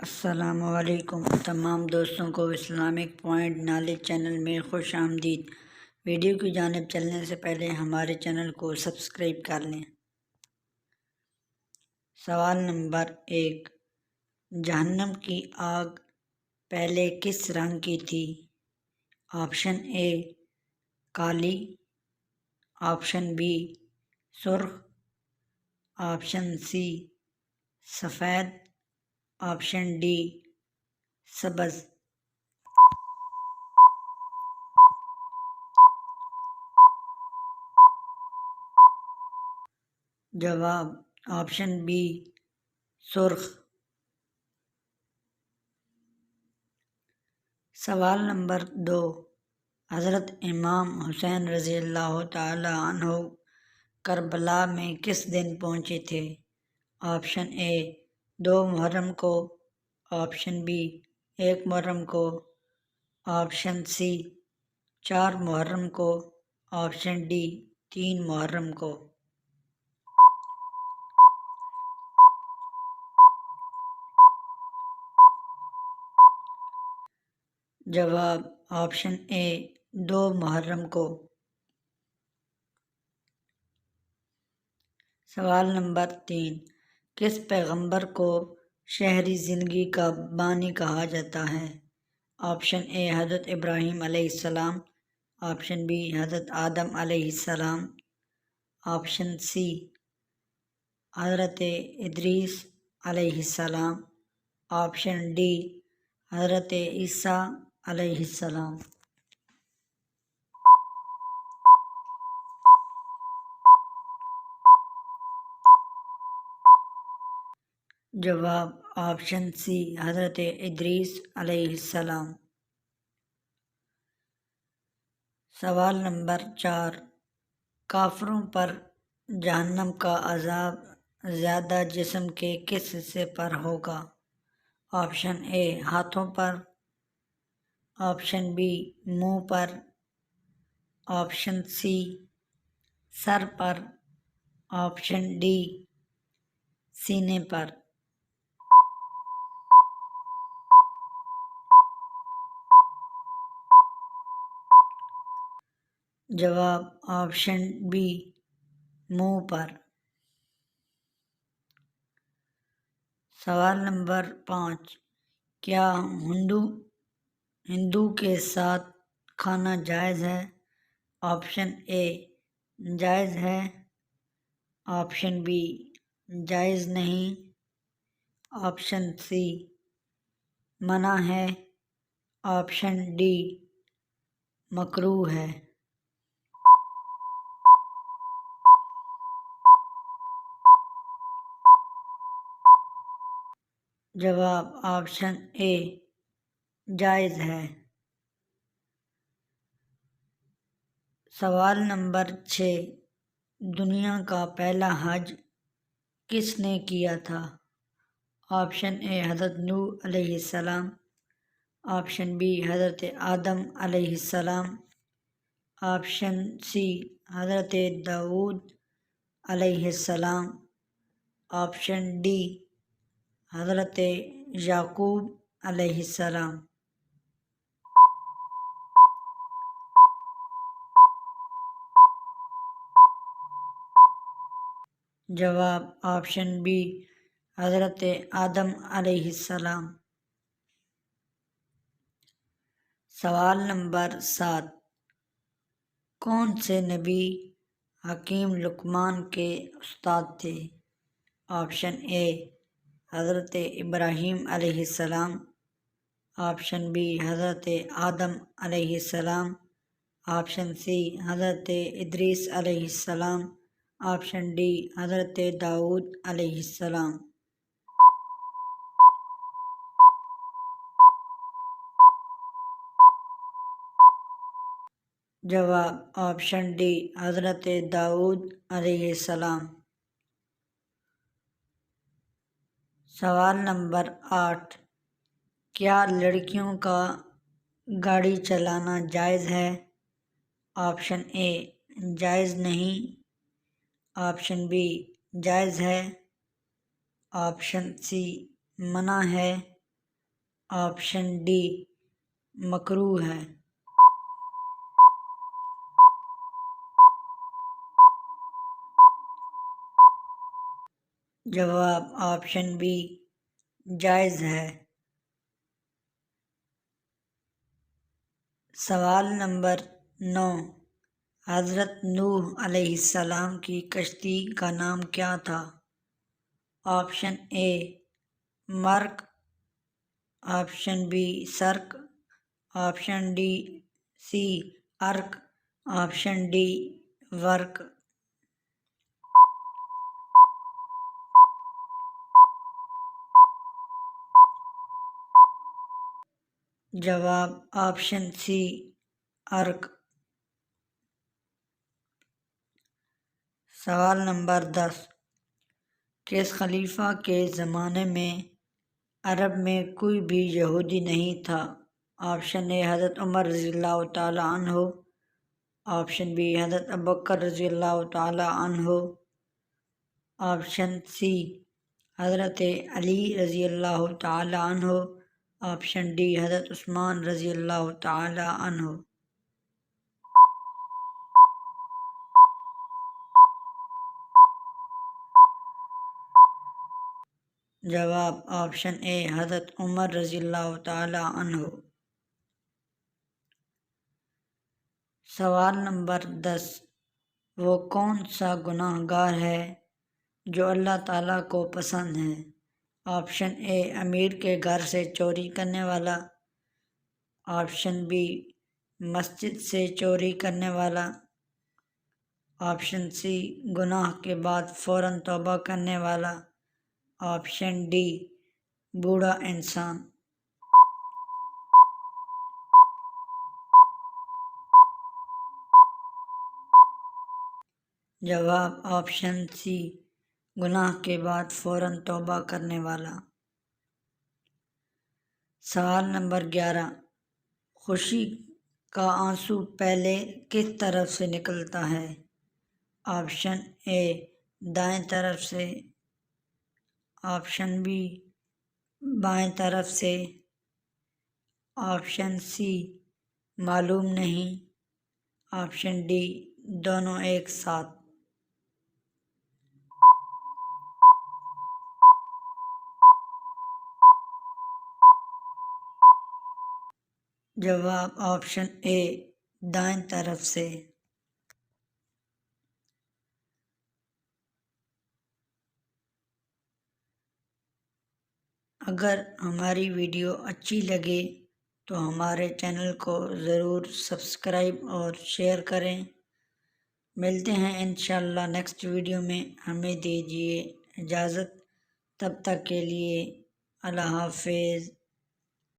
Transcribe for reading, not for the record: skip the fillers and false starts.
السلام علیکم تمام دوستوں کو اسلامک پوائنٹ نالج چینل میں خوش آمدید۔ ویڈیو کی جانب چلنے سے پہلے ہمارے چینل کو سبسکرائب کر لیں۔ سوال نمبر 1، جہنم کی آگ پہلے کس رنگ کی تھی؟ آپشن اے کالی، آپشن بی سرخ، آپشن سی سفید، آپشن ڈی سبز۔ جواب آپشن بی سرخ۔ سوال نمبر 2، حضرت امام حسین رضی اللہ تعالی عنہ کربلا میں کس دن پہنچے تھے؟ آپشن اے 2 محرم کو، آپشن بی 1 محرم کو، آپشن سی 4 محرم کو، آپشن ڈی 3 محرم کو۔ جواب آپشن اے 2 محرم کو۔ سوال نمبر 3، کس پیغمبر کو شہری زندگی کا بانی کہا جاتا ہے؟ آپشن اے حضرت ابراہیم علیہ السلام، آپشن بی حضرت آدم علیہ السلام، آپشن سی حضرت ادریس علیہ السلام، آپشن ڈی حضرت عیسیٰ علیہ السلام۔ جواب آپشن سی حضرت ادریس علیہ السلام۔ سوال نمبر 4، کافروں پر جہنم کا عذاب زیادہ جسم کے کس حصے پر ہوگا؟ آپشن اے ہاتھوں پر، آپشن بی منہ پر، آپشن سی سر پر، آپشن ڈی سینے پر۔ جواب آپشن بی منہ پر۔ سوال نمبر 5، کیا ہندو کے ساتھ کھانا جائز ہے؟ آپشن اے جائز ہے، آپشن بی جائز نہیں، آپشن سی منع ہے، آپشن ڈی مکروہ ہے۔ جواب آپشن اے جائز ہے۔ سوال نمبر 6، دنیا کا پہلا حج کس نے کیا تھا؟ آپشن اے حضرت نوح علیہ السلام، آپشن بی حضرت آدم علیہ السلام، آپشن سی حضرت داؤد علیہ السلام، آپشن ڈی حضرت یعقوب علیہ السلام۔ جواب آپشن بی حضرت آدم علیہ السلام۔ سوال نمبر 7، کون سے نبی حکیم لقمان کے استاد تھے؟ آپشن اے حضرت ابراہیم علیہ السلام، آپشن بی حضرت آدم علیہ السلام، آپشن سی حضرت ادریس علیہ السلام، آپشن ڈی حضرت داؤد علیہ السلام۔ جواب آپشن ڈی حضرت داؤد علیہ السلام۔ سوال نمبر 8، کیا لڑکیوں کا گاڑی چلانا جائز ہے؟ آپشن اے جائز نہیں، آپشن بی جائز ہے، آپشن سی منع ہے، آپشن ڈی مکروہ ہے۔ جواب آپشن بی جائز ہے۔ سوال نمبر 9، حضرت نوح علیہ السلام کی کشتی کا نام کیا تھا؟ آپشن اے مرک، آپشن بی سرک، آپشن ڈی سی ارک، آپشن ڈی ورک۔ جواب آپشن سی ارک۔ سوال نمبر 10، کس خلیفہ کے زمانے میں عرب میں کوئی بھی یہودی نہیں تھا؟ آپشن اے حضرت عمر رضی اللہ تعالیٰ عنہ، آپشن بی حضرت ابوبکر رضی اللہ تعالیٰ عنہ، آپشن سی حضرت علی رضی اللہ تعالیٰ عنہ، آپشن ڈی حضرت عثمان رضی اللہ تعالیٰ عنہ۔ جواب آپشن اے حضرت عمر رضی اللہ تعالیٰ عنہ۔ سوال نمبر 10، وہ کون سا گناہ گار ہے جو اللہ تعالیٰ کو پسند ہے؟ آپشن اے امیر کے گھر سے چوری کرنے والا، آپشن بی مسجد سے چوری کرنے والا، آپشن سی گناہ کے بعد فوراً توبہ کرنے والا، آپشن ڈی بوڑھا انسان۔ جواب آپشن سی گناہ کے بعد فوراً توبہ کرنے والا۔ سوال نمبر 11، خوشی کا آنسو پہلے کس طرف سے نکلتا ہے؟ آپشن اے دائیں طرف سے، آپشن بی بائیں طرف سے، آپشن سی معلوم نہیں، آپشن ڈی دونوں ایک ساتھ۔ جواب آپشن اے دائیں طرف سے۔ اگر ہماری ویڈیو اچھی لگے تو ہمارے چینل کو ضرور سبسکرائب اور شیئر کریں۔ ملتے ہیں انشاءاللہ نیکسٹ ویڈیو میں۔ ہمیں دیجیے اجازت، تب تک کے لیے اللہ حافظ۔